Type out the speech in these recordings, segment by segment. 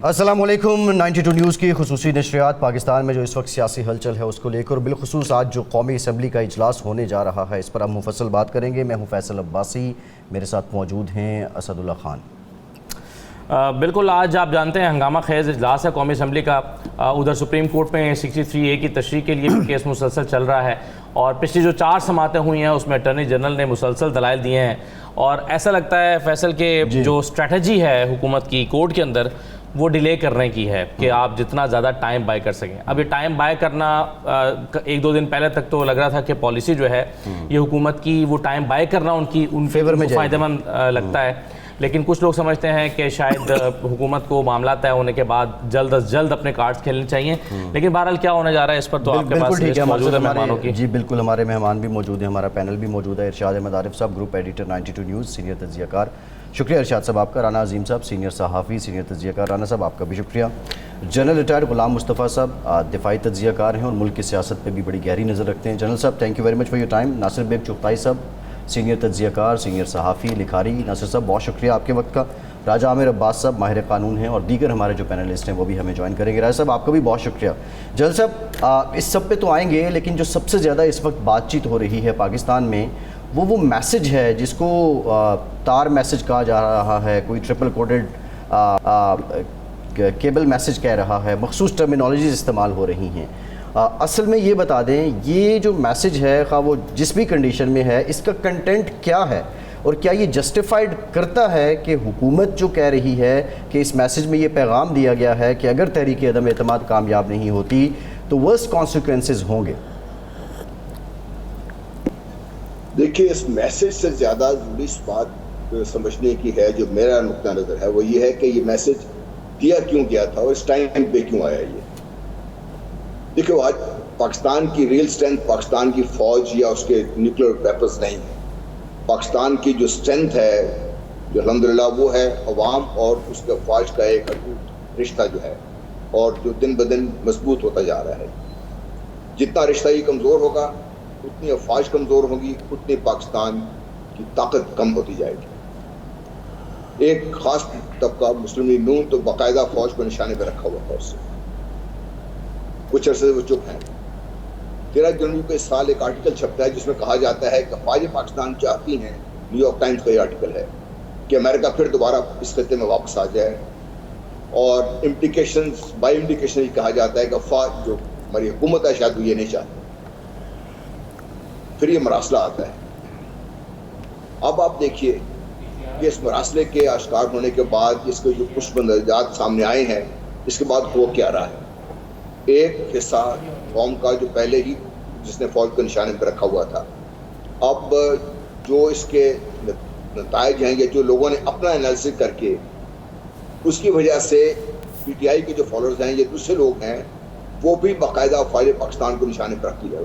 السلام علیکم۔ 92 نیوز کی خصوصی نشریات پاکستان میں جو اس وقت سیاسی ہلچل ہے اس کو لے کر، بالخصوص آج جو قومی اسمبلی کا اجلاس ہونے جا رہا ہے اس پر ہم مفصل بات کریں گے۔ میں ہوں فیصل عباسی، میرے ساتھ موجود ہیں اسد اللہ خان۔ بالکل، آج آپ جانتے ہیں ہنگامہ خیز اجلاس ہے قومی اسمبلی کا۔ ادھر سپریم کورٹ میں 63A کی تشریح کے لیے کیس مسلسل چل رہا ہے، اور پچھلی جو 4 سماعتیں ہوئی ہیں اس میں اٹارنی جنرل نے مسلسل دلائل دیے ہیں، اور ایسا لگتا ہے فیصل کہ جو اسٹریٹجی ہے حکومت کی کورٹ کے اندر وہ ڈیلے کرنے کی ہے کہ آپ جتنا زیادہ ٹائم بائی کر سکیں۔ اب یہ ٹائم بائی کرنا 1-2 دن پہلے تک تو لگ رہا تھا کہ پالیسی جو ہے یہ حکومت کی وہ ٹائم بائی کرنا ان فیور میں فائدہ مند لگتا ہے، لیکن کچھ لوگ سمجھتے ہیں کہ شاید حکومت کو معاملات طے ہونے کے بعد جلد از جلد اپنے کارڈز کھیلنے چاہیے۔ لیکن بہرحال کیا ہونے جا رہا ہے اس پر تو آپ کے پاس موجود ہے مہمانوں کی۔ جی بالکل، ہمارے مہمان بھی موجود ہیں، ہمارا پینل بھی موجود ہے۔ ارشاد احمد عارف صاحب، گروپ ایڈیٹر 92 نیوز، سینئر تجزیہ کار، شکریہ ارشاد صاحب آپ کا۔ رانا عظیم صاحب، سینئر صحافی، سینئر تجزیہ کار، رانا صاحب آپ کا بھی شکریہ۔ جنرل ریٹائرڈ غلام مصطفیٰ صاحب دفاعی تجزیہ کار ہیں اور ملک کی سیاست پہ بھی بڑی گہری نظر رکھتے ہیں۔ جنرل صاحب thank you very much for your time. Nasir Baig Chughtai صاحب، سینئر تجزیہ کار، سینئر صحافی، لکھاری، ناصر صاحب بہت شکریہ آپ کے وقت کا۔ راجہ عامر عباس صاحب ماہر قانون ہیں، اور دیگر ہمارے جو پینلسٹ ہیں وہ بھی ہمیں جوائن کریں گے۔ راجہ صاحب آپ کا بھی بہت شکریہ۔ جنرل صاحب اس سب پہ تو آئیں گے، لیکن جو سب سے زیادہ اس وقت بات چیت ہو رہی ہے پاکستان میں وہ میسج ہے جس کو تار میسج کہا جا رہا ہے، کوئی ٹرپل کوڈڈ کیبل میسج کہہ رہا ہے، مخصوص ٹرمینالوجیز استعمال ہو رہی ہیں۔ اصل میں یہ بتا دیں یہ جو میسج ہے خواہ وہ جس بھی کنڈیشن میں ہے، اس کا کنٹینٹ کیا ہے، اور کیا یہ جسٹیفائڈ کرتا ہے کہ حکومت جو کہہ رہی ہے کہ اس میسج میں یہ پیغام دیا گیا ہے کہ اگر تحریک عدم اعتماد کامیاب نہیں ہوتی تو ورسٹ کانسیکوینسز ہوں گے؟ دیکھیے، اس میسج سے زیادہ ضروری اس بات سمجھنے کی ہے جو میرا نقطہ نظر ہے، وہ یہ ہے کہ یہ میسج دیا کیوں گیا تھا اور اس ٹائم پہ کیوں آیا۔ یہ دیکھو، آج پاکستان کی ریئل اسٹرینتھ پاکستان کی فوج یا اس کے نیوکلیر ویپنز نہیں ہے۔ پاکستان کی جو اسٹرینتھ ہے، جو الحمدللہ وہ ہے عوام اور اس کے فوج کا ایک اٹوٹ رشتہ جو ہے، اور جو دن بدن مضبوط ہوتا جا رہا ہے۔ جتنا رشتہ یہ کمزور ہوگا اتنی افواج کمزور ہوگی، اتنی پاکستان کی طاقت کم ہوتی جائے گی۔ ایک خاص طبقہ مسلم لیگ نون تو باقاعدہ فوج کو نشانے پہ رکھا ہوا تھا، اس سے کچھ عرصے سے وہ چپ ہیں۔ 13 جنوری کو اس سال ایک آرٹیکل چھپتا ہے جس میں کہا جاتا ہے کہ افواج پاکستان چاہتی ہیں، نیو یارک ٹائمز کا یہ آرٹیکل ہے، کہ امریکہ پھر دوبارہ اس خطے میں واپس آ جائے، اور بائی امپلیکیشن یہ کہا جاتا ہے کہ افواج جو ہماری حکومت ہے شاید وہ یہ نہیں چاہتی۔ پھر یہ مراسلہ آتا ہے۔ اب آپ دیکھیے کہ اس مراسلے کے آشکار ہونے کے بعد اس کے جو کچھ مندرجات سامنے آئے ہیں، اس کے بعد ہو کیا رہا ہے۔ ایک حصہ قوم کا جو پہلے ہی جس نے فوج کو نشانے پہ رکھا ہوا تھا، اب جو اس کے نتائج ہیں یا جو لوگوں نے اپنا انالیسس کر کے اس کی وجہ سے پی ٹی آئی کے جو فالوورز ہیں یا دوسرے لوگ ہیں وہ بھی باقاعدہ فوج پاکستان کو نشانے پہ رکھ لیا۔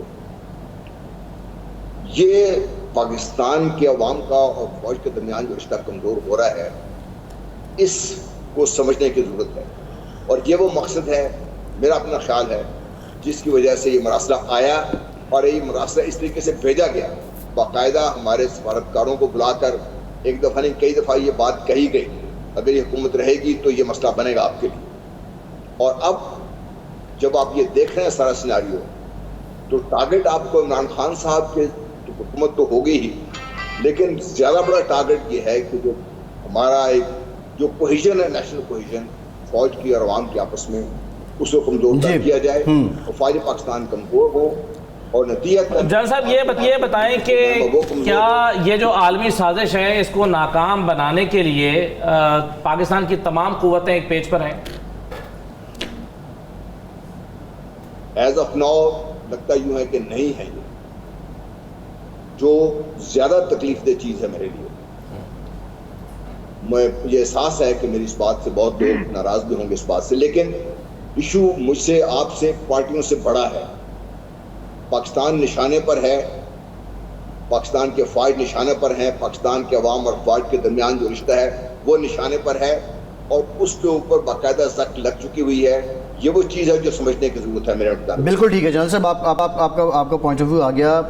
یہ پاکستان کے عوام کا اور فوج کے درمیان جو رشتہ کمزور ہو رہا ہے، اس کو سمجھنے کی ضرورت ہے، اور یہ وہ مقصد ہے، میرا اپنا خیال ہے، جس کی وجہ سے یہ مراسلہ آیا، اور یہ مراسلہ اس طریقے سے بھیجا گیا۔ باقاعدہ ہمارے سفارتکاروں کو بلا کر ایک دفعہ نہیں کئی دفعہ یہ بات کہی گئی، اگر یہ حکومت رہے گی تو یہ مسئلہ بنے گا آپ کے لیے۔ اور اب جب آپ یہ دیکھ رہے ہیں سارا سیناریو، تو ٹارگٹ آپ کو عمران خان صاحب کے حکومت تو ہوگی ہی، لیکن زیادہ بڑا ٹارگٹ یہ ہے کہ جو ہمارا ایک جو کوہیژن ہے، نیشنل کوہیژن فوج کی اور عوام کے آپس میں، اس کو کمزور کیا جائے، فوج پاکستان کمزور ہو، اور نتیجہ جنرل صاحب یہ بتائیں کہ کیا یہ جو عالمی سازش ہے اس کو ناکام بنانے کے لیے پاکستان کی تمام قوتیں ایک پیج پر ہیں؟ ایز آف ناؤ لگتا یوں ہے کہ نہیں ہے۔ یہ جو زیادہ تکلیف دہ چیز ہے میرے لیے، یہ احساس ہے کہ میری اس بات سے بہت لوگ ناراض بھی ہوں گے اس بات سے، لیکن ایشو مجھ سے، آپ سے، پارٹیوں سے بڑا ہے۔ پاکستان نشانے پر ہے، پاکستان کے فوج نشانے پر ہیں، پاکستان کے عوام اور فوج کے درمیان جو رشتہ ہے وہ نشانے پر ہے، اور اس کے اوپر باقاعدہ زخم لگ چکی ہوئی ہے۔ یہ وہ چیز ہے جو سمجھنے کی ضرورت ہے میرے مطابق۔ بالکل ٹھیک ہے جنرل صاحب، آپ کا پوائنٹ آف ویو آ گیا۔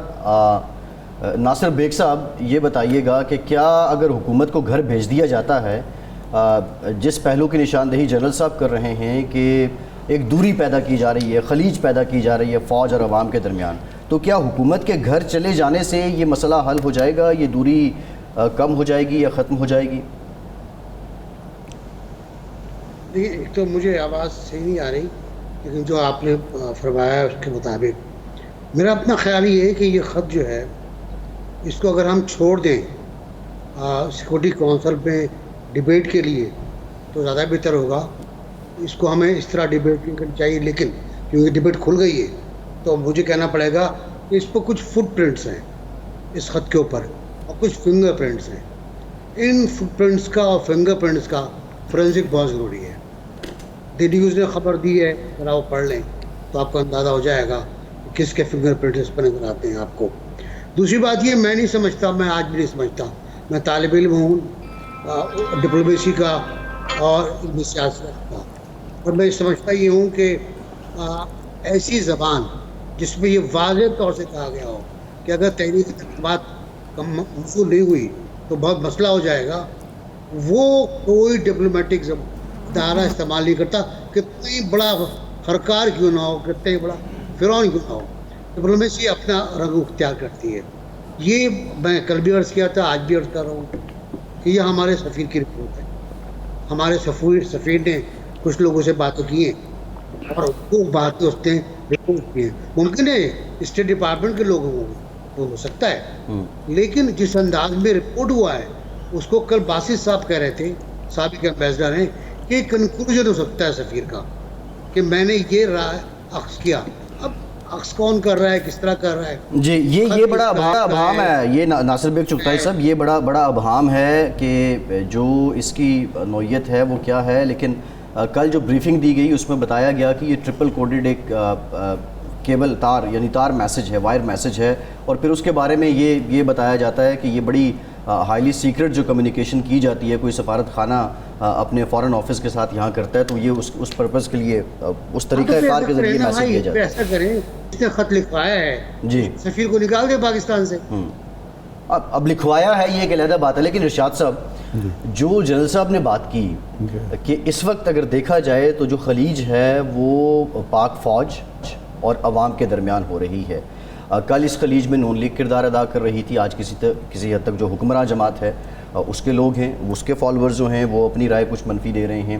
ناصر بیگ صاحب یہ بتائیے گا کہ کیا اگر حکومت کو گھر بھیج دیا جاتا ہے جس پہلو کی نشاندہی جنرل صاحب کر رہے ہیں کہ ایک دوری پیدا کی جا رہی ہے، خلیج پیدا کی جا رہی ہے فوج اور عوام کے درمیان، تو کیا حکومت کے گھر چلے جانے سے یہ مسئلہ حل ہو جائے گا، یہ دوری کم ہو جائے گی یا ختم ہو جائے گی؟ ایک تو مجھے آواز صحیح نہیں آ رہی، لیکن جو آپ نے فرمایا اس کے مطابق میرا اپنا خیال یہ ہے کہ یہ خط جو ہے اس کو اگر ہم چھوڑ دیں سیکورٹی کونسل میں ڈیبیٹ کے لیے تو زیادہ بہتر ہوگا. اس کو ہمیں اس طرح ڈیبیٹ نہیں کرنی چاہیے، لیکن کیونکہ ڈیبیٹ کھل گئی ہے تو مجھے کہنا پڑے گا کہ اس پہ کچھ فٹ پرنٹس ہیں اس خط کے اوپر اور کچھ فنگر پرنٹس ہیں. ان فٹ پرنٹس کا اور فنگر پرنٹس کا فورینسک بہت ضروری ہے. دی نیوز نے خبر دی ہے، ذرا وہ پڑھ لیں تو آپ کو اندازہ ہو جائے گا کہ کس کے فنگر پرنٹس اس پر نظر آتے ہیں آپ کو. دوسری بات یہ میں نہیں سمجھتا، میں آج بھی نہیں سمجھتا، میں طالب علم ہوں ڈپلومیسی کا اور علمی سیاست کا، اور میں سمجھتا یہ ہوں کہ ایسی زبان جس میں یہ واضح طور سے کہا گیا ہو کہ اگر تحریک انتخابات موصول نہیں ہوئی تو بہت مسئلہ ہو جائے گا، وہ کوئی ڈپلومیٹک ادارہ استعمال نہیں کرتا، کتنا ہی بڑا خرکار کیوں نہ ہو، کتنا ہی بڑا فرعون کیوں نہ ہو. ڈپلومیسی اپنا رنگ اختیار کرتی ہے. یہ میں کل بھی عرض کیا تھا، آج بھی عرض کر رہا ہوں کہ یہ ہمارے سفیر کی رپورٹ ہے. ہمارے سفیر نے کچھ لوگوں سے باتیں کی ہیں اور وہ باتیں اس نے رپورٹ کی ہیں. ممکن ہے اسٹیٹ ڈپارٹمنٹ کے لوگوں کو ہو سکتا ہے، لیکن جس انداز میں رپورٹ ہوا ہے اس کو کل باسط صاحب کہہ رہے تھے، سابق ایمبیسڈر ہیں، کہ کنکلوژن ہو سکتا ہے سفیر کا کہ میں نے یہ رائے اخذ کیا. اب اخذ کون کر رہا ہے، کس طرح کر رہا ہے؟ جی یہ بڑا ابہام ہے، یہ ناصر بیگ چغتائی صاحب، یہ بڑا ابہام ہے کہ جو اس کی نوعیت ہے وہ کیا ہے. لیکن کل جو بریفنگ دی گئی اس میں بتایا گیا کہ یہ ٹرپل کوڈڈ ایک کیبل تار یعنی تار میسج ہے، وائر میسج ہے، اور پھر اس کے بارے میں یہ بتایا جاتا ہے کہ یہ بڑی ہائیلی سیکرٹ جو کمیونیکیشن کی جاتی ہے، کوئی سفارت خانہ اپنے فارن آفس کے ساتھ یہاں کرتا ہے تو یہ اس پرپز کے لیے اس طریقہ کار کے ذریعے میسج دیا جاتا ہے. ایسا کریں، اس نے خط لکھوایا ہے جی، سفیر کو نکال دے پاکستان سے. اب لکھوایا ہے یہ ایک علیحدہ بات ہے، لیکن ارشاد صاحب جو جنرل صاحب نے بات کی کہ اس وقت اگر دیکھا جائے تو جو خلیج ہے وہ پاک فوج اور عوام کے درمیان ہو رہی ہے. کل اس خلیج میں نون لیگ کردار ادا کر رہی تھی، آج کسی حد تک جو حکمراں جماعت ہے اس کے لوگ ہیں، اس کے فالورز جو ہیں وہ اپنی رائے کچھ منفی دے رہے ہیں.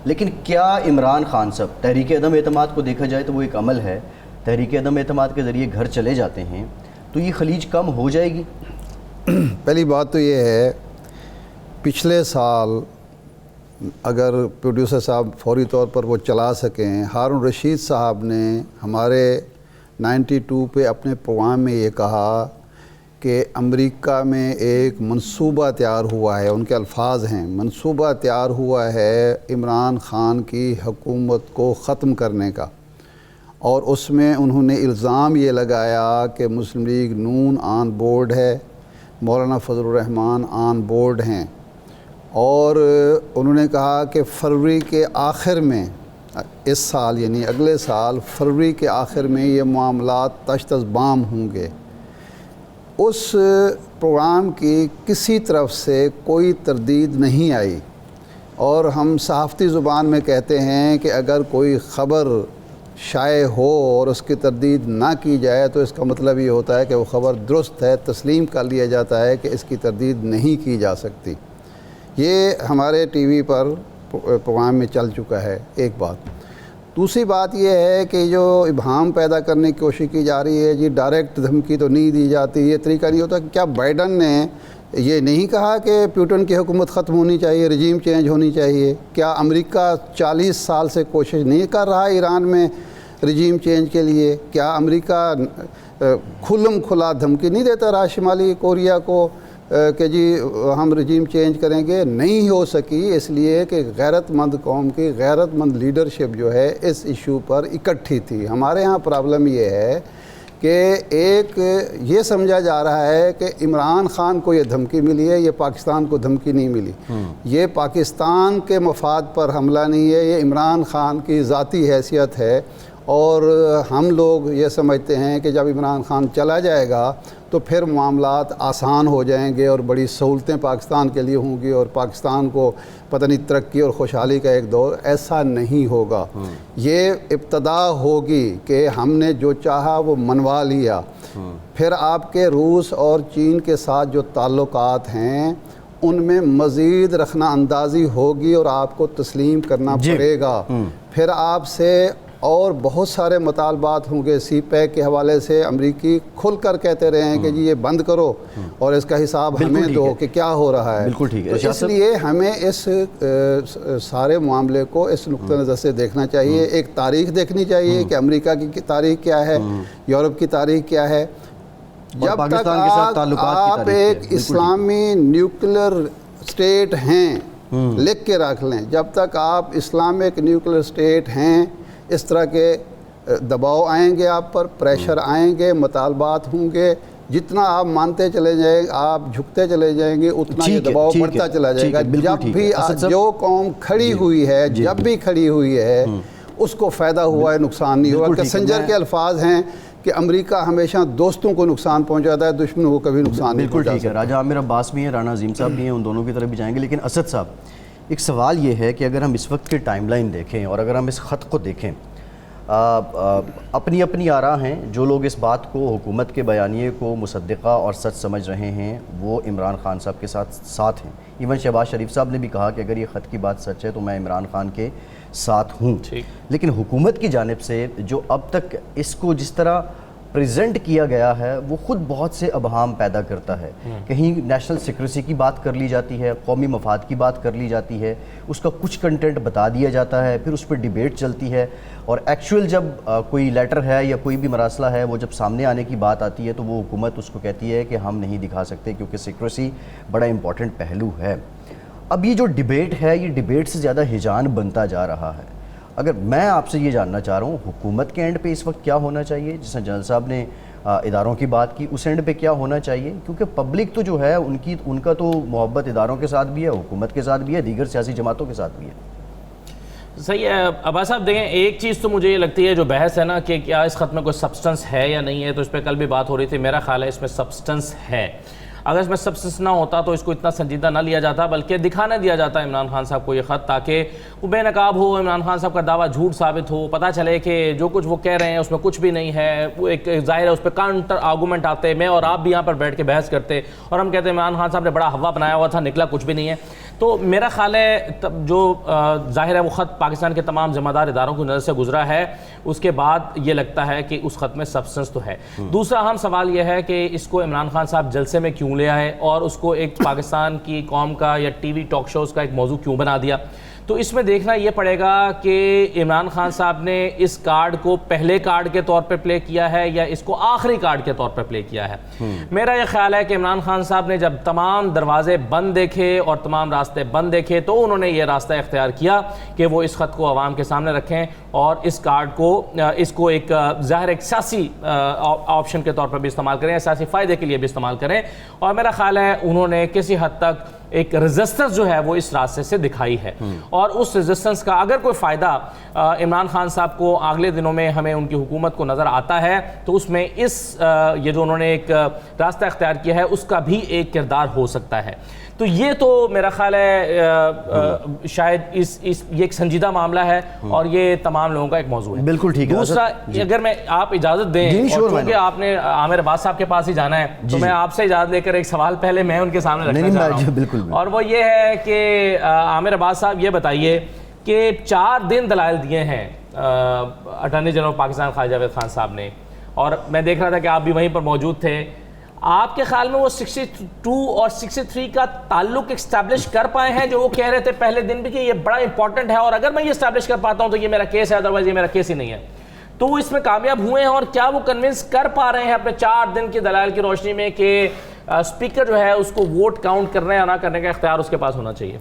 لیکن کیا عمران خان صاحب، تحریک عدم اعتماد کو دیکھا جائے تو وہ ایک عمل ہے، تحریک عدم اعتماد کے ذریعے گھر چلے جاتے ہیں تو یہ خلیج کم ہو جائے گی؟ پہلی بات تو یہ ہے، پچھلے سال اگر پروڈیوسر صاحب فوری طور پر وہ چلا سکیں، ہارون رشید صاحب نے ہمارے 92 پہ اپنے پروگرام میں یہ کہا کہ امریکہ میں ایک منصوبہ تیار ہوا ہے، ان کے الفاظ ہیں، منصوبہ تیار ہوا ہے عمران خان کی حکومت کو ختم کرنے کا. اور اس میں انہوں نے الزام یہ لگایا کہ مسلم لیگ نون آن بورڈ ہے، مولانا فضل الرحمان آن بورڈ ہیں، اور انہوں نے کہا کہ فروری کے آخر میں اس سال یعنی اگلے سال فروری کے آخر میں یہ معاملات تشت از بام ہوں گے. اس پروگرام کی کسی طرف سے کوئی تردید نہیں آئی، اور ہم صحافتی زبان میں کہتے ہیں کہ اگر کوئی خبر شائع ہو اور اس کی تردید نہ کی جائے تو اس کا مطلب یہ ہوتا ہے کہ وہ خبر درست ہے، تسلیم کر لیا جاتا ہے کہ اس کی تردید نہیں کی جا سکتی. یہ ہمارے ٹی وی پر پروگرام میں چل چکا ہے، ایک بات. دوسری بات یہ ہے کہ جو ابہام پیدا کرنے کی کوشش کی جا رہی ہے، جی ڈائریکٹ دھمکی تو نہیں دی جاتی، یہ طریقہ نہیں ہوتا. کیا بائیڈن نے یہ نہیں کہا کہ پیوٹن کی حکومت ختم ہونی چاہیے، رجیم چینج ہونی چاہیے؟ کیا امریکہ 40 سال سے کوشش نہیں کر رہا ایران میں رجیم چینج کے لیے؟ کیا امریکہ کھلم کھلا دھمکی نہیں دیتا رہا شمالی کوریا کو کہ جی ہم رجیم چینج کریں گے؟ نہیں ہو سکی، اس لیے کہ غیرت مند قوم کی غیرت مند لیڈرشپ جو ہے اس ایشو پر اکٹھی تھی. ہمارے ہاں پرابلم یہ ہے کہ ایک یہ سمجھا جا رہا ہے کہ عمران خان کو یہ دھمکی ملی ہے، یہ پاکستان کو دھمکی نہیں ملی. یہ پاکستان کے مفاد پر حملہ نہیں ہے، یہ عمران خان کی ذاتی حیثیت ہے. اور ہم لوگ یہ سمجھتے ہیں کہ جب عمران خان چلا جائے گا تو پھر معاملات آسان ہو جائیں گے اور بڑی سہولتیں پاکستان کے لیے ہوں گی اور پاکستان کو پتہ نہیں ترقی اور خوشحالی کا ایک دور. ایسا نہیں ہوگا. یہ ابتدا ہوگی کہ ہم نے جو چاہا وہ منوا لیا. پھر آپ کے روس اور چین کے ساتھ جو تعلقات ہیں ان میں مزید رخنہ اندازی ہوگی اور آپ کو تسلیم کرنا پڑے گا. پھر آپ سے اور بہت سارے مطالبات ہوں گے. سی پیک کے حوالے سے امریکی کھل کر کہتے رہے ہیں کہ جی یہ بند کرو اور اس کا حساب ہمیں دو کہ کیا ہو رہا ہے. بالکل ٹھیک ہے. تو اس لیے ہمیں اس سارے معاملے کو اس نقطہ نظر سے دیکھنا چاہیے. ایک تاریخ دیکھنی چاہیے کہ امریکہ کی تاریخ کیا ہے, یورپ کی تاریخ کیا ہے. جب تک آپ ایک اسلامی نیوکلر اسٹیٹ ہیں, لکھ کے رکھ لیں, جب تک آپ اسلامک نیوکلر اسٹیٹ ہیں اس طرح کے دباؤ آئیں گے آپ پر, پریشر آئیں گے, مطالبات ہوں گے. جتنا آپ مانتے چلے جائیں, آپ جھکتے چلے جائیں گے, اتنا یہ دباؤ بڑھتا چلا جائے گا. جب بھی جو قوم کھڑی ہوئی ہے, جب بھی کھڑی ہوئی ہے, اس کو فائدہ ہوا ہے, نقصان نہیں ہوا. کسنجر کے الفاظ ہیں کہ امریکہ ہمیشہ دوستوں کو نقصان پہنچاتا ہے, دشمنوں کو کبھی نقصان نہیں پہنچاتا. بالکل ٹھیک ہے. راجہ عامر عباس بھی ہیں, رانا عظیم صاحب بھی ہیں, ان دونوں کی طرف بھی جائیں گے. لیکن اسد صاحب, ایک سوال یہ ہے کہ اگر ہم اس وقت کی ٹائم لائن دیکھیں اور اگر ہم اس خط کو دیکھیں, اپنی اپنی آراء ہیں. جو لوگ اس بات کو, حکومت کے بیانیے کو مصدقہ اور سچ سمجھ رہے ہیں وہ عمران خان صاحب کے ساتھ ہیں. ایون شہباز شریف صاحب نے بھی کہا کہ اگر یہ خط کی بات سچ ہے تو میں عمران خان کے ساتھ ہوں. لیکن حکومت کی جانب سے جو اب تک اس کو جس طرح پریزنٹ کیا گیا ہے وہ خود بہت سے ابہام پیدا کرتا ہے. کہیں نیشنل سیکریسی کی بات کر لی جاتی ہے, قومی مفاد کی بات کر لی جاتی ہے, اس کا کچھ کنٹینٹ بتا دیا جاتا ہے, پھر اس پہ ڈیبیٹ چلتی ہے, اور ایکچوئل جب کوئی لیٹر ہے یا کوئی بھی مراسلہ ہے وہ جب سامنے آنے کی بات آتی ہے تو وہ حکومت اس کو کہتی ہے کہ ہم نہیں دکھا سکتے کیونکہ سیکریسی بڑا امپورٹنٹ پہلو ہے. اب یہ جو ڈیبیٹ ہے یہ ڈیبیٹ سے زیادہ ہیجان بنتا جا رہا ہے. اگر میں آپ سے یہ جاننا چاہ رہا ہوں حکومت کے اینڈ پہ اس وقت کیا ہونا چاہیے, جس نے جنرل صاحب نے اداروں کی بات کی, اس اینڈ پہ کیا ہونا چاہیے؟ کیونکہ پبلک تو جو ہے ان کا تو محبت اداروں کے ساتھ بھی ہے, حکومت کے ساتھ بھی ہے, دیگر سیاسی جماعتوں کے ساتھ بھی ہے. صحیح ہے. عباس صاحب دیکھیں, ایک چیز تو مجھے یہ لگتی ہے جو بحث ہے نا کہ کیا اس خط میں کوئی سبسٹنس ہے یا نہیں ہے, تو اس پہ کل بھی بات ہو رہی تھی. میرا خیال ہے اس میں سبسٹنس ہے. اگر اس میں سبسٹنس نہ ہوتا تو اس کو اتنا سنجیدہ نہ لیا جاتا, بلکہ دکھانا دیا جاتا ہے عمران خان صاحب کو یہ خط, تاکہ وہ بے نقاب ہو, عمران خان صاحب کا دعویٰ جھوٹ ثابت ہو, پتہ چلے کہ جو کچھ وہ کہہ رہے ہیں اس میں کچھ بھی نہیں ہے. وہ ایک ظاہر ہے اس پہ کاؤنٹر آرگومنٹ آتے, میں اور آپ بھی یہاں پر بیٹھ کے بحث کرتے اور ہم کہتے ہیں عمران خان صاحب نے بڑا ہوا بنایا ہوا تھا, نکلا کچھ بھی نہیں ہے. تو میرا خیال ہے جو ظاہر ہے وہ خط پاکستان کے تمام ذمہ دار اداروں کی نظر سے گزرا ہے, اس کے بعد یہ لگتا ہے کہ اس خط میں سبسٹنس تو ہے. دوسرا اہم سوال یہ ہے کہ اس کو عمران خان صاحب جلسے میں کیوں لے آئے اور اس کو ایک پاکستان کی قوم کا یا ٹی وی ٹاک شوز کا ایک موضوع کیوں بنا دیا. تو اس میں دیکھنا یہ پڑے گا کہ عمران خان صاحب نے اس کارڈ کو پہلے کارڈ کے طور پہ پلے کیا ہے یا اس کو آخری کارڈ کے طور پہ پلے کیا ہے. میرا یہ خیال ہے کہ عمران خان صاحب نے جب تمام دروازے بند دیکھے اور تمام راستے بند دیکھے تو انہوں نے یہ راستہ اختیار کیا کہ وہ اس خط کو عوام کے سامنے رکھیں اور اس کارڈ کو اس کو ایک ظاہر ایک سیاسی آپشن کے طور پر بھی استعمال کریں, سیاسی فائدے کے لیے بھی استعمال کریں. اور میرا خیال ہے انہوں نے کسی حد تک ایک ریزسٹنس جو ہے وہ اس راستے سے دکھائی ہے, اور اس ریزسٹنس کا اگر کوئی فائدہ عمران خان صاحب کو اگلے دنوں میں ہمیں ان کی حکومت کو نظر آتا ہے تو اس میں یہ جو انہوں نے ایک راستہ اختیار کیا ہے اس کا بھی ایک کردار ہو سکتا ہے. تو یہ تو میرا خیال ہے شاید یہ ایک سنجیدہ معاملہ ہے اور یہ تمام لوگوں کا ایک موضوع ہے. بالکل ٹھیک ہے. دوسرا اگر میں آپ اجازت دیں, اور چونکہ آپ نے عامر عباس صاحب کے پاس ہی جانا ہے تو میں آپ سے اجازت لے کر ایک سوال پہلے میں ان کے سامنے رکھنا چاہ رہا ہوں, اور وہ یہ ہے کہ عامر عباس صاحب یہ بتائیے کہ 4 دن دلائل دیے ہیں اٹارنی جنرل پاکستان خواجہ جاوید خان صاحب نے, اور میں دیکھ رہا تھا کہ آپ بھی وہیں پر موجود تھے. آپ کے خیال میں وہ 62 اور 63 کا تعلق اسٹیبلش کر پائے ہیں جو وہ کہہ رہے تھے پہلے دن بھی کہ یہ بڑا امپورٹنٹ ہے اور اگر میں یہ اسٹیبلش کر پاتا ہوں تو یہ میرا کیس ہے, ادروائز یہ میرا کیس ہی نہیں ہے. تو وہ اس میں کامیاب ہوئے ہیں, اور کیا وہ کنونس کر پا رہے ہیں اپنے 4 دن کی دلائل کی روشنی میں کہ اسپیکر جو ہے اس کو ووٹ کاؤنٹ کرنے یا نہ کرنے کا اختیار اس کے پاس ہونا چاہیے؟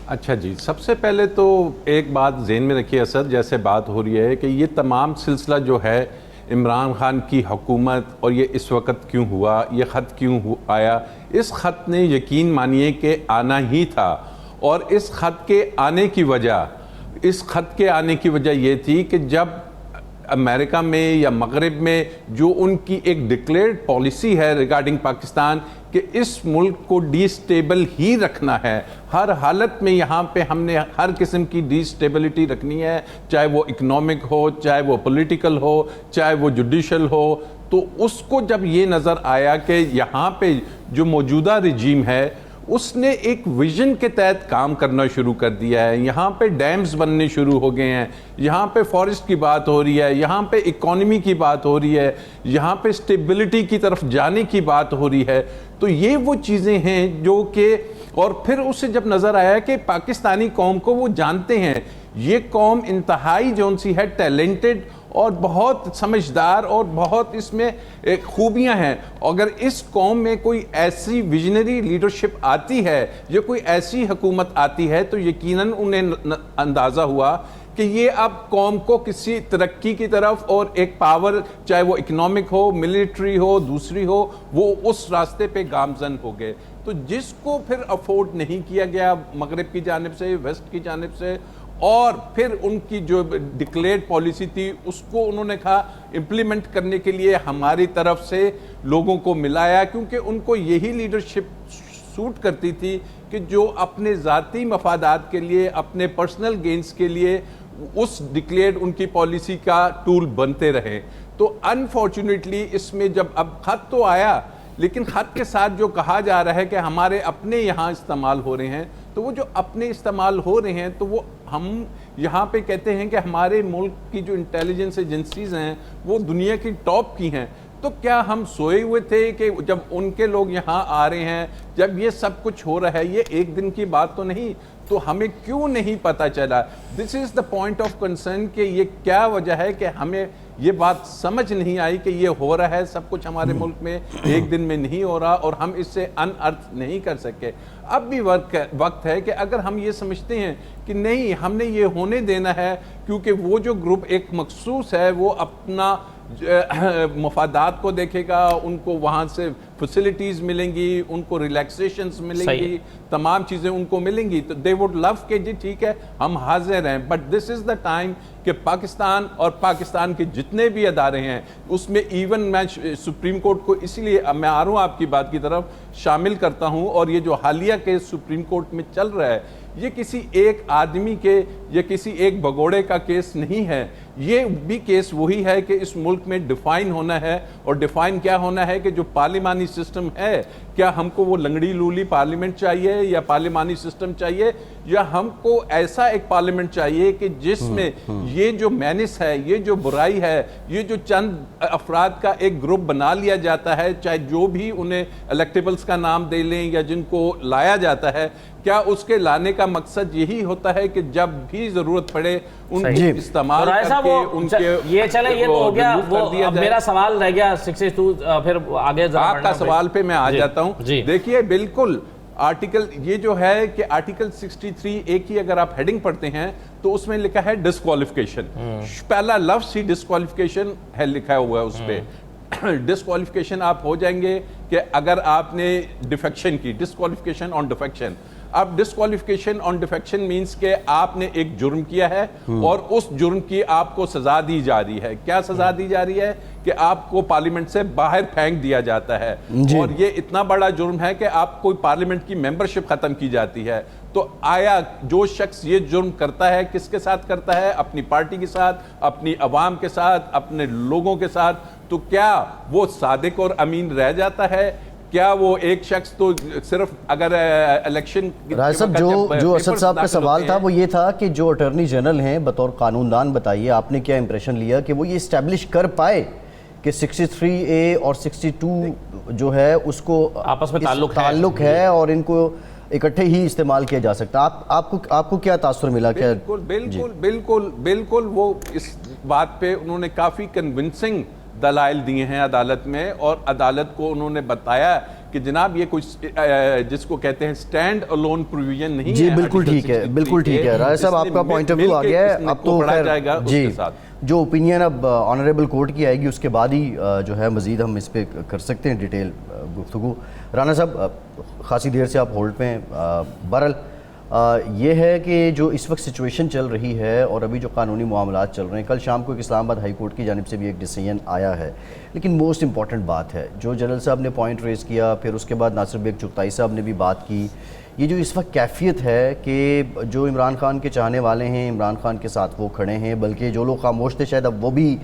اچھا جی, سب سے پہلے تو ایک بات ذہن میں رکھیے اسد, جیسے بات ہو رہی ہے کہ یہ تمام سلسلہ جو ہے عمران خان کی حکومت اور یہ اس وقت کیوں ہوا, یہ خط کیوں آیا, اس خط نے یقین مانیے کہ آنا ہی تھا. اور اس خط کے آنے کی وجہ یہ تھی کہ جب امریکہ میں یا مغرب میں جو ان کی ایک ڈکلیئرڈ پالیسی ہے ریگارڈنگ پاکستان کہ اس ملک کو ڈی سٹیبل ہی رکھنا ہے، ہر حالت میں یہاں پہ ہم نے ہر قسم کی ڈی سٹیبلٹی رکھنی ہے، چاہے وہ اکنامک ہو، چاہے وہ پولیٹیکل ہو، چاہے وہ جوڈیشل ہو. تو اس کو جب یہ نظر آیا کہ یہاں پہ جو موجودہ رجیم ہے اس نے ایک ویژن کے تحت کام کرنا شروع کر دیا ہے، یہاں پہ ڈیمز بننے شروع ہو گئے ہیں، یہاں پہ فارسٹ کی بات ہو رہی ہے، یہاں پہ اکانومی کی بات ہو رہی ہے، یہاں پہ سٹیبلٹی کی طرف جانے کی بات ہو رہی ہے. تو یہ وہ چیزیں ہیں جو کہ اور پھر اسے جب نظر آیا کہ پاکستانی قوم کو وہ جانتے ہیں یہ قوم انتہائی جون سی ہے ٹیلنٹڈ اور بہت سمجھدار اور بہت اس میں خوبیاں ہیں. اگر اس قوم میں کوئی ایسی ویژنری لیڈرشپ آتی ہے یا کوئی ایسی حکومت آتی ہے تو یقیناً انہیں اندازہ ہوا کہ یہ اب قوم کو کسی ترقی کی طرف اور ایک پاور چاہے وہ اکنامک ہو، ملٹری ہو، دوسری ہو، وہ اس راستے پہ گامزن ہو گئے. تو جس کو پھر افورڈ نہیں کیا گیا مغرب کی جانب سے، ویسٹ کی جانب سے، اور پھر ان کی جو ڈکلیئرڈ پالیسی تھی اس کو انہوں نے کہا امپلیمنٹ کرنے کے لیے ہماری طرف سے لوگوں کو ملایا، کیونکہ ان کو یہی لیڈرشپ سوٹ کرتی تھی کہ جو اپنے ذاتی مفادات کے لیے، اپنے پرسنل گینز کے لیے اس ڈکلیئرڈ ان کی پالیسی کا ٹول بنتے رہے. تو انفارچونیٹلی اس میں جب اب خط تو آیا لیکن خط کے ساتھ جو کہا جا رہا ہے کہ ہمارے اپنے یہاں استعمال ہو رہے ہیں، تو وہ جو اپنے استعمال ہو رہے ہیں تو وہ ہم یہاں پہ کہتے ہیں کہ ہمارے ملک کی جو انٹیلیجنس ایجنسیز ہیں وہ دنیا کی ٹاپ کی ہیں. تو کیا ہم سوئے ہوئے تھے کہ جب ان کے لوگ یہاں آ رہے ہیں، جب یہ سب کچھ ہو رہا ہے، یہ ایک دن کی بات تو نہیں، تو ہمیں کیوں نہیں پتا چلا؟ دس از دا پوائنٹ آف کنسرن کہ یہ کیا وجہ ہے کہ ہمیں یہ بات سمجھ نہیں آئی کہ یہ ہو رہا ہے سب کچھ ہمارے ملک میں ایک دن میں نہیں ہو رہا اور ہم اس سے ان ارتھ نہیں کر سکے. اب بھی وقت ہے کہ اگر ہم یہ سمجھتے ہیں کہ نہیں ہم نے یہ ہونے دینا ہے کیونکہ وہ جو گروپ ایک مخصوص ہے وہ اپنا مفادات کو دیکھے گا، ان کو وہاں سے فیسلٹیز ملیں گی، ان کو ریلیکسیشنز ملیں گی، تمام چیزیں ان کو ملیں گی، تو they would love کہ جی ٹھیک ہے ہم حاضر ہیں. But this is the time کہ پاکستان اور پاکستان کے جتنے بھی ادارے ہیں اس میں ایون میں سپریم کورٹ کو اسی لیے میں آ رہا ہوں آپ کی بات کی طرف شامل کرتا ہوں. اور یہ جو حالیہ کیس سپریم کورٹ میں چل رہا ہے یہ کسی ایک آدمی کے یا کسی ایک بگوڑے کا کیس نہیں ہے، یہ بھی کیس وہی ہے کہ اس ملک میں ڈیفائن ہونا ہے. اور ڈیفائن کیا ہونا ہے کہ جو پارلیمانی سسٹم ہے کیا ہم کو وہ لنگڑی لولی پارلیمنٹ چاہیے یا پارلیمانی سسٹم چاہیے، یا ہم کو ایسا ایک پارلیمنٹ چاہیے کہ جس میں یہ جو مینس ہے، یہ جو برائی ہے، یہ جو چند افراد کا ایک گروپ بنا لیا جاتا ہے، چاہے جو بھی انہیں الیکٹیبلز کا نام دے لیں یا جن کو لایا جاتا ہے، کیا اس کے لانے کا مقصد یہی ہوتا ہے کہ جب بھی ضرورت پڑے ان کو استعمال کر کے ان کے یہ چلے یہ تو ہو گیا. وہ میرا سوال رہ گیا 62 پھر آگے آپ کا سوال پہ میں آ جاتا ہوں. دیکھیے بالکل آرٹیکل یہ جو ہے کہ آرٹیکل 63A کی اگر آپ ہیڈنگ پڑھتے ہیں تو اس میں لکھا ہے ڈسکوالیفیکیشن. پہلا لفظ ہی ڈسکوالیفیکیشن ہے لکھا ہوا ہے اس پہ. ڈسکوالیفیکیشن آپ ہو جائیں گے کہ اگر آپ نے ڈیفیکشن کی، ڈسکوالیفیکیشن آن ڈیفیکشن. اب ڈسکوالیفیکیشن آن ڈیفیکشن مینس کہ آپ نے ایک جرم کیا ہے اور اس جرم کی آپ کو سزا دی جا رہی ہے. کیا سزا دی جا رہی ہے کہ آپ کو پارلیمنٹ سے باہر پھینک دیا جاتا ہے. اور یہ اتنا بڑا جرم ہے کہ آپ کو پارلیمنٹ کی ممبرشپ ختم کی جاتی ہے. تو آیا جو شخص یہ جرم کرتا ہے کس کے ساتھ کرتا ہے؟ اپنی پارٹی کے ساتھ، اپنی عوام کے ساتھ، اپنے لوگوں کے ساتھ. تو کیا وہ صادق اور امین رہ جاتا ہے؟ کیا وہ ایک شخص تو صرف اگر الیکشن رائے صاحب جو اسد صاحب کا سوال تھا وہ یہ تھا کہ جو اٹارنی جنرل ہیں بطور قانون دان بتائیے آپ نے کیا امپریشن لیا کہ وہ یہ اسٹیبلش کر پائے کہ 63A اور 62 جو ہے اس کو آپس میں تعلق ہے اور ان کو اکٹھے ہی استعمال کیا جا سکتا؟ آپ کو کیا تاثر ملا؟ بالکل وہ اس بات پہ انہوں نے کافی کنونسنگ دلائل دیے ہیں عدالت میں، اور عدالت کو انہوں نے بتایا کہ جناب یہ کچھ جس کو کہتے ہیں سٹینڈ الون پروویژن نہیں ہے. جی بالکل ٹھیک ہے، بالکل ٹھیک ہے رائے صاحب، آپ کا پوائنٹ آف ویو آ گیا ہے. اب تو جی جو اوپینین اب آنریبل کورٹ کی آئے گی اس کے بعد ہی جو ہے مزید ہم اس پہ کر سکتے ہیں ڈیٹیل گفتگو. رانا صاحب خاصی دیر سے آپ ہولڈ پہ ہیں. بہرحال یہ ہے کہ جو اس وقت سچویشن چل رہی ہے اور ابھی جو قانونی معاملات چل رہے ہیں، کل شام کو اسلام آباد ہائی کورٹ کی جانب سے بھی ایک ڈیسیژن آیا ہے، لیکن موسٹ امپورٹنٹ بات ہے جو جنرل صاحب نے پوائنٹ ریز کیا، پھر اس کے بعد ناصر بیگ چغتائی صاحب نے بھی بات کی، یہ جو اس وقت کیفیت ہے کہ جو عمران خان کے چاہنے والے ہیں، عمران خان کے ساتھ وہ کھڑے ہیں، بلکہ جو لوگ خاموش تھے شاید اب وہ بھی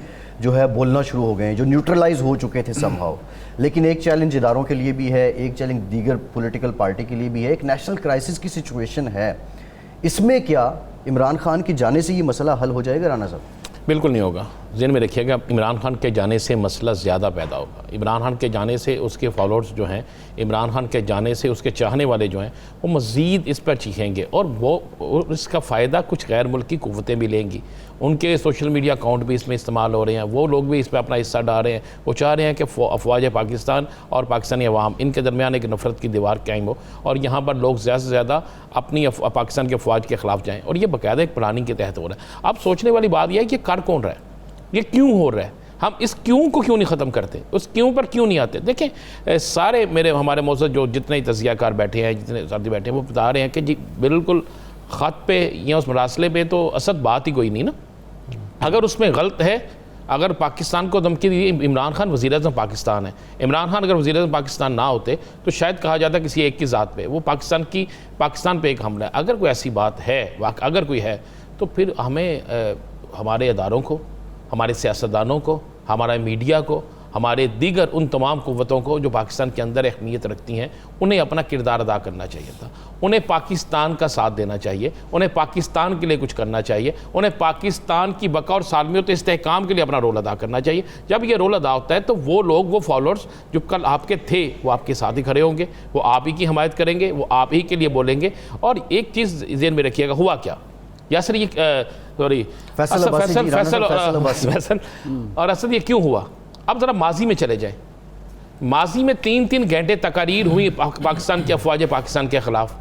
جو ہے بولنا شروع ہو گئے ہیں، جو نیوٹرلائز ہو چکے تھے سم ہاؤ. لیکن ایک چیلنج اداروں کے لیے بھی ہے، ایک چیلنج دیگر پولیٹیکل پارٹی کے لیے بھی ہے، ایک نیشنل کرائسس کی سچویشن ہے. اس میں کیا عمران خان کے جانے سے یہ مسئلہ حل ہو جائے گا رانا صاحب؟ بالکل نہیں ہوگا. ذہن میں رکھیے گا عمران خان کے جانے سے مسئلہ زیادہ پیدا ہوگا. عمران خان کے جانے سے اس کے فالوورز جو ہیں، عمران خان کے جانے سے اس کے چاہنے والے جو ہیں وہ مزید اس پر چیخیں گے، اور وہ اس کا فائدہ کچھ غیر ملکی قوتیں بھی لیں گی. ان کے سوشل میڈیا اکاؤنٹ بھی اس میں استعمال ہو رہے ہیں، وہ لوگ بھی اس پہ اپنا حصہ ڈال رہے ہیں. وہ چاہ رہے ہیں کہ افواج پاکستان اور پاکستانی عوام ان کے درمیان ایک نفرت کی دیوار قائم ہو، اور یہاں پر لوگ زیادہ سے زیادہ اپنی پاکستان کے افواج کے خلاف جائیں. اور یہ باقاعدہ ایک پلاننگ کے تحت ہو رہا ہے. اب سوچنے والی بات یہ ہے کہ کر کون رہا ہے، یہ کیوں ہو رہا ہے، ہم اس کیوں کو کیوں نہیں ختم کرتے، اس کیوں پر کیوں نہیں آتے. دیکھیں سارے ہمارے موضوع جو جتنے تجزیہ کار بیٹھے ہیں، جتنے ساتھی بیٹھے ہیں، وہ بتا رہے ہیں کہ جی بالکل خط پہ یا اس مراسلے پہ تو اصل بات ہی کوئی نہیں نا. اگر اس میں غلط ہے، اگر پاکستان کو دھمکی دی، عمران خان وزیر اعظم پاکستان ہے، عمران خان اگر وزیر اعظم پاکستان نہ ہوتے تو شاید کہا جاتا کسی ایک کی ذات پہ، وہ پاکستان پہ ایک حملہ ہے. اگر کوئی ایسی بات ہے، اگر کوئی ہے، تو پھر ہمیں ہمارے اداروں کو، ہمارے سیاستدانوں کو، ہمارے میڈیا کو، ہمارے دیگر ان تمام قوتوں کو جو پاکستان کے اندر اہمیت رکھتی ہیں، انہیں اپنا کردار ادا کرنا چاہیے تھا. انہیں پاکستان کا ساتھ دینا چاہیے، انہیں پاکستان کے لیے کچھ کرنا چاہیے، انہیں پاکستان کی بقا اور سالمیت و استحکام کے لیے اپنا رول ادا کرنا چاہیے. جب یہ رول ادا ہوتا ہے تو وہ لوگ، وہ فالوورز جو کل آپ کے تھے، وہ آپ کے ساتھ ہی کھڑے ہوں گے، وہ آپ ہی کی حمایت کریں گے، وہ آپ ہی کے لیے بولیں گے. اور ایک چیز ذہن میں رکھیے گا، ہوا کیا یاسر، یہ فیصل اور اسد، یہ کیوں ہوا؟ اب ذرا ماضی میں چلے جائیں. ماضی میں 3 گھنٹے تقاریر ہوئی پاکستان کی افواج پاکستان کے خلاف.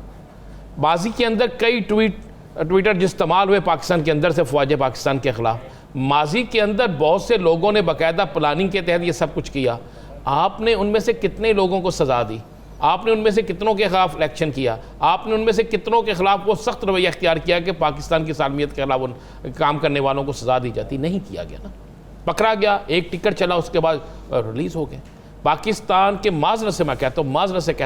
ماضی کے اندر کئی ٹویٹر جو استعمال ہوئے پاکستان کے اندر سے افواج پاکستان کے خلاف. ماضی کے اندر بہت سے لوگوں نے باقاعدہ پلاننگ کے تحت یہ سب کچھ کیا. آپ نے ان میں سے کتنے لوگوں کو سزا دی؟ آپ نے ان میں سے کتنوں کے خلاف الیکشن کیا؟ آپ نے ان میں سے کتنوں کے خلاف وہ سخت رویہ اختیار کیا کہ پاکستان کی سالمیت کے خلاف کام کرنے والوں کو سزا دی جاتی؟ نہیں کیا گیا نا. پکڑا گیا، ایک ٹکٹ چلا، اس کے بعد ریلیز ہو گئے. پاکستان کے معذرت سے میں کہتا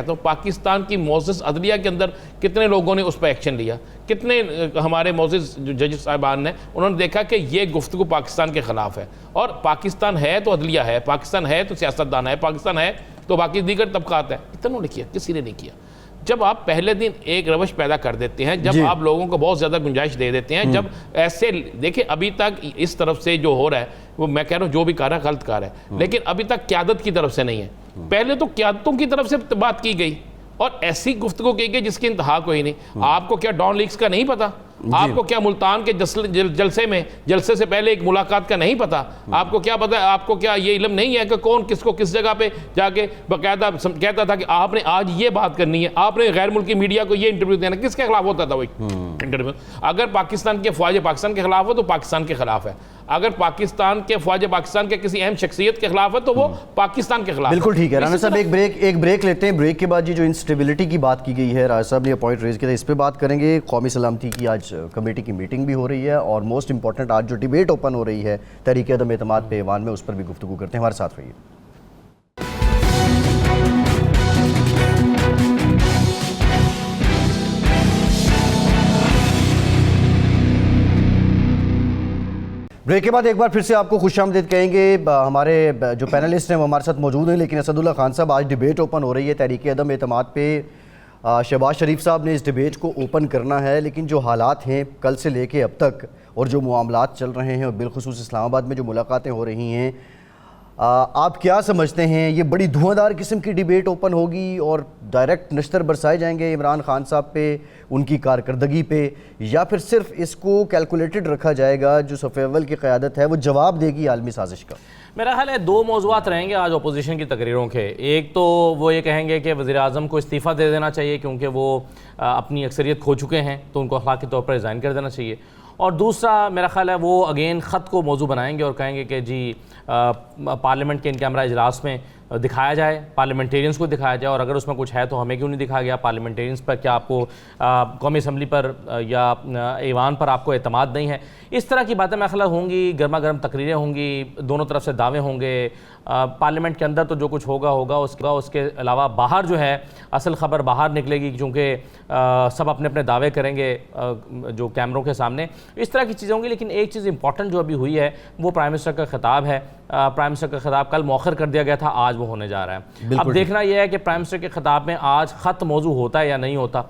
ہوں پاکستان کی معزز عدلیہ کے اندر کتنے لوگوں نے اس پہ ایکشن لیا؟ کتنے ہمارے معزز جو ججز صاحبان نے، انہوں نے دیکھا کہ یہ گفتگو پاکستان کے خلاف ہے. اور پاکستان ہے تو عدلیہ ہے، پاکستان ہے تو سیاستدان ہے، پاکستان ہے تو باقی دیگر طبقات ہیں. اتنوں نے کیا، کسی نے نہیں کیا. جب آپ پہلے دن ایک روش پیدا کر دیتے ہیں، جب آپ لوگوں کو بہت زیادہ گنجائش دے دیتے ہیں، جب ایسے دیکھیں ابھی تک اس طرف سے جو ہو رہا ہے، وہ میں کہہ رہا ہوں جو بھی کار ہے غلط کار ہے، لیکن ابھی تک قیادت کی طرف سے نہیں ہے. پہلے تو قیادتوں کی طرف سے بات کی گئی اور ایسی گفتگو کی گئی جس کی انتہا کوئی نہیں. آپ کو کیا ڈان لیکس کا نہیں پتا؟ آپ کو کیا ملتان کے جلسے سے پہلے ایک ملاقات کا نہیں پتا؟ آپ کو کیا پتا ہے؟ آپ کو کیا یہ علم نہیں ہے کہ کون کس کو کس جگہ پہ جا کے باقاعدہ کہتا تھا کہ آپ نے آج یہ بات کرنی ہے، آپ نے غیر ملکی میڈیا کو یہ انٹرویو دینا؟ کس کے خلاف ہوتا تھا وہی انٹرویو؟ اگر پاکستان کے افواج پاکستان کے خلاف ہو تو پاکستان کے خلاف ہے. اگر پاکستان کے افواج پاکستان کے کسی اہم شخصیت کے خلاف ہے تو وہ پاکستان کے خلاف. بالکل ٹھیک ہے رانا صاحب، ایک بریک لیتے ہیں. بریک کے بعد یہ جو انسٹیبلٹی کی بات کی گئی ہے، رانا صاحب نے یہ پوائنٹ ریز کیا تھا، اس پہ بات کریں گے. قومی سلامتی کی آج کمیٹی کی میٹنگ بھی ہو رہی ہے، اور موسٹ امپورٹنٹ آج جو ڈیبیٹ اوپن ہو رہی ہے تحریک عدم اعتماد پہ ایوان میں، اس پر بھی گفتگو کرتے ہیں. ہمارے ساتھ رہیے. بریک کے بعد ایک بار پھر سے آپ کو خوش آمدید کہیں گے. ہمارے جو پینلسٹ ہیں وہ ہمارے ساتھ موجود ہیں، لیکن اسد اللہ خان صاحب، آج ڈیبیٹ اوپن ہو رہی ہے تحریک عدم اعتماد پہ. شہباز شریف صاحب نے اس ڈیبیٹ کو اوپن کرنا ہے، لیکن جو حالات ہیں کل سے لے کے اب تک اور جو معاملات چل رہے ہیں، اور بالخصوص اسلام آباد میں جو ملاقاتیں ہو رہی ہیں، آپ کیا سمجھتے ہیں یہ بڑی دھواں دار قسم کی ڈیبیٹ اوپن ہوگی اور ڈائریکٹ نشتر برسائے جائیں گے عمران خان صاحب پہ، ان کی کارکردگی پہ، یا پھر صرف اس کو کیلکولیٹڈ رکھا جائے گا، جو صف اول کی قیادت ہے وہ جواب دے گی عالمی سازش کا؟ میرا خیال ہے 2 موضوعات رہیں گے آج اپوزیشن کی تقریروں کے. ایک تو وہ یہ کہیں گے کہ وزیر اعظم کو استعفیٰ دے دینا چاہیے کیونکہ وہ اپنی اکثریت کھو چکے ہیں، تو ان کو اخلاقی طور پر ریزائن کر دینا چاہیے. اور دوسرا میرا خیال ہے وہ اگین خط کو موضوع بنائیں گے اور کہیں گے کہ جی پارلیمنٹ کے ان کیمرہ اجلاس میں دکھایا جائے، پارلیمنٹیرینز کو دکھایا جائے، اور اگر اس میں کچھ ہے تو ہمیں کیوں نہیں دکھایا گیا؟ پارلیمنٹیرینز پر کیا آپ کو قومی اسمبلی پر یا ایوان پر آپ کو اعتماد نہیں ہے؟ اس طرح کی باتیں میرے خیال ہوں گی، گرما گرم تقریریں ہوں گی، دونوں طرف سے دعوے ہوں گے۔ پارلیمنٹ کے اندر تو جو کچھ ہوگا اس کے علاوہ باہر جو ہے اصل خبر باہر نکلے گی، کیونکہ سب اپنے اپنے دعوے کریں گے جو کیمروں کے سامنے، اس طرح کی چیزیں ہوں گی۔ لیکن ایک چیز امپورٹنٹ جو ابھی ہوئی ہے وہ پرائم منسٹر کا خطاب ہے۔ پرائم منسٹر کا خطاب کل مؤخر کر دیا گیا تھا، آج وہ ہونے جا رہا ہے۔ اب دیکھنا یہ ہے کہ پرائم منسٹر کے خطاب میں آج خط موضوع ہوتا ہے یا نہیں ہوتا،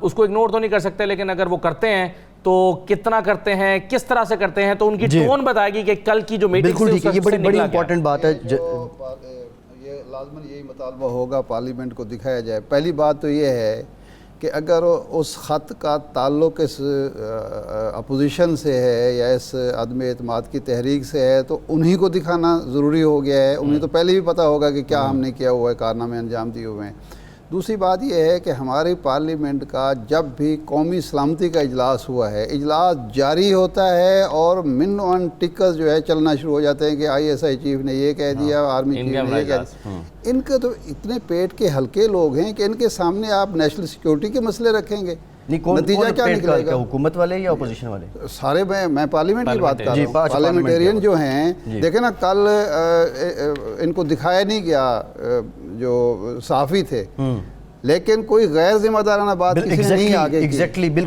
اس کو اگنور تو نہیں کر سکتے، لیکن اگر وہ کرتے ہیں تو کتنا کرتے ہیں، کس طرح سے کرتے ہیں، تو ان کی ٹون بتائے گی کہ کل کی جو میٹنگ بالکل ٹھیک ہے، یہ بڑی امپورٹنٹ بات ہے۔ یہ لازماً یہی مطالبہ ہوگا پارلیمنٹ کو دکھایا جائے۔ پہلی بات تو یہ ہے کہ اگر اس خط کا تعلق اس اپوزیشن سے ہے یا اس عدم اعتماد کی تحریک سے ہے تو انہی کو دکھانا ضروری ہو گیا ہے۔ انہیں تو پہلے بھی پتہ ہوگا کہ کیا ہم نے کیا ہوا ہے، کارنامے انجام دیے ہوئے ہیں۔ دوسری بات یہ ہے کہ ہماری پارلیمنٹ کا جب بھی قومی سلامتی کا اجلاس ہوا ہے، اجلاس جاری ہوتا ہے اور من ون ٹکس جو ہے چلنا شروع ہو جاتے ہیں کہ ISI چیف نے یہ کہہ دیا، آرمی چیف نے یہ کہہ دیا۔ ان کے تو اتنے پیٹ کے ہلکے لوگ ہیں کہ ان کے سامنے آپ نیشنل سیکیورٹی کے مسئلے رکھیں گے، نتیجہ کیا نکلے گا؟ حکومت والے یا اپوزیشن والے؟ سارے میں پارلیمنٹ کی بات کر رہا ہوں۔ پارلیمنٹیرین جو ہیں، دیکھیں نا کل ان کو دکھایا نہیں گیا جو صحافی تھے، لیکن کوئی غیر ذمہ دارانہ بات کسی نے نہیں آگے کی۔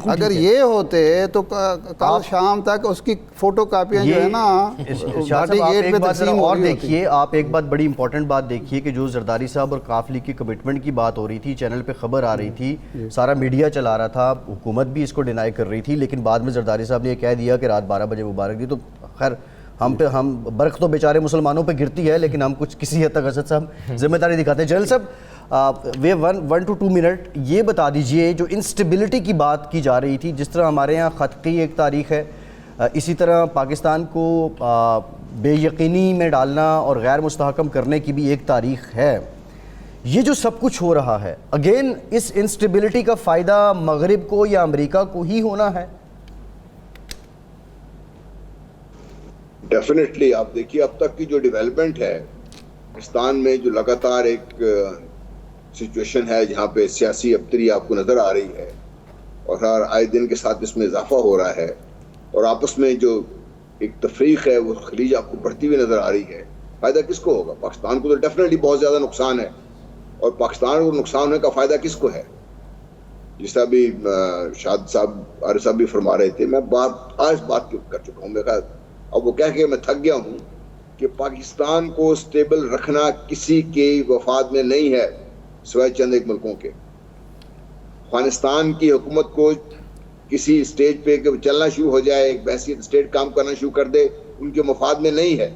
اگر یہ ہوتے تو کل شام تک اس کی فوٹو کاپیاں جو ہے نا بھاٹی گیٹ پہ تقسیم ہو رہی ہوتی۔ دیکھیے آپ ایک بات، بڑی امپورٹنٹ بات دیکھیے کہ جو زرداری صاحب اور قافلی کی کمٹمنٹ کی بات ہو رہی تھی، چینل پہ خبر آ رہی تھی، سارا میڈیا چلا رہا تھا، حکومت بھی اس کو ڈینائی کر رہی تھی، لیکن بعد میں زرداری صاحب نے یہ کہہ دیا کہ رات 12 بجے مبارک دی۔ تو خیر ہم برق تو بیچارے مسلمانوں پہ گرتی ہے، لیکن ہم کچھ کسی حد تک اسد صاحب ذمہ داری دکھاتے ہیں۔ جنرل صاحب وہ 1 to 2 منٹ یہ بتا دیجئے، جو انسٹیبلٹی کی بات کی جا رہی تھی، جس طرح ہمارے ہاں خط کی ایک تاریخ ہے، اسی طرح پاکستان کو بے یقینی میں ڈالنا اور غیر مستحکم کرنے کی بھی ایک تاریخ ہے، یہ جو سب کچھ ہو رہا ہے، اگین اس انسٹیبلٹی کا فائدہ مغرب کو یا امریکہ کو ہی ہونا ہے؟ ڈیفینیٹلی آپ دیکھیے اب تک کی جو ڈیولپمنٹ ہے پاکستان میں، جو لگاتار ایک سچویشن ہے جہاں پہ سیاسی ابتری آپ کو نظر آ رہی ہے، اور ہر آئے دن کے ساتھ اس میں اضافہ ہو رہا ہے، اور آپس میں جو ایک تفریق ہے وہ خلیج آپ کو بڑھتی ہوئی نظر آ رہی ہے۔ فائدہ کس کو ہوگا؟ پاکستان کو تو ڈیفینیٹلی بہت زیادہ نقصان ہے، اور پاکستان کو نقصان ہونے کا فائدہ کس کو ہے؟ جس طرح بھی شاد صاحب عارف صاحب بھی فرما رہے تھے، میں آج بات کر چکا ہوں، میرا اب وہ کہہ کے میں تھک گیا ہوں کہ پاکستان کو سٹیبل رکھنا کسی کے وفاد میں نہیں ہے سوائے چند ایک ملکوں کے۔ افغانستان کی حکومت کو کسی سٹیج پہ چلنا شروع ہو جائے، ایک بحثیت اسٹیٹ کام کرنا شروع کر دے، ان کے مفاد میں نہیں ہے۔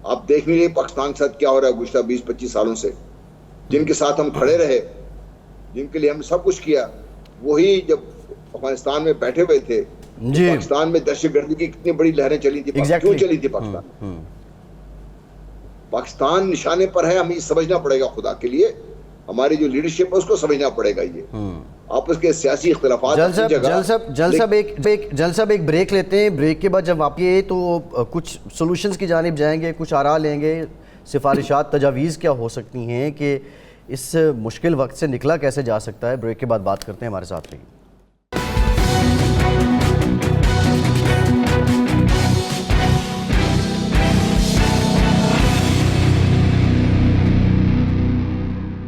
آپ دیکھ نہیں رہے پاکستان کے ساتھ کیا ہو رہا ہے گزشتہ 20-25 سالوں سے، جن کے ساتھ ہم کھڑے رہے، جن کے لیے ہم سب کچھ کیا، وہی جب افغانستان میں بیٹھے ہوئے تھے، پاکستان میں دہشت گردی کی کتنی بڑی لہریں چلی تھی، کیوں چلی تھی پاکستان؟ پاکستان نشانے پر ہے، ہمیں سمجھنا پڑے گا، خدا کے لیے ہماری جو لیڈرشپ ہے اس کو سمجھنا پڑے گا۔ یہ آپس کے سیاسی اختلافات جل صاحب ایک بریک لیتے ہیں، بریک کے بعد جب واپسی تو کچھ سولوشنز کی جانب جائیں گے، کچھ آراء لیں گے، سفارشات، تجاویز کیا ہو سکتی ہیں کہ اس مشکل وقت سے نکلا کیسے جا سکتا ہے۔ بریک کے بعد بات کرتے ہیں، ہمارے ساتھ رہیے۔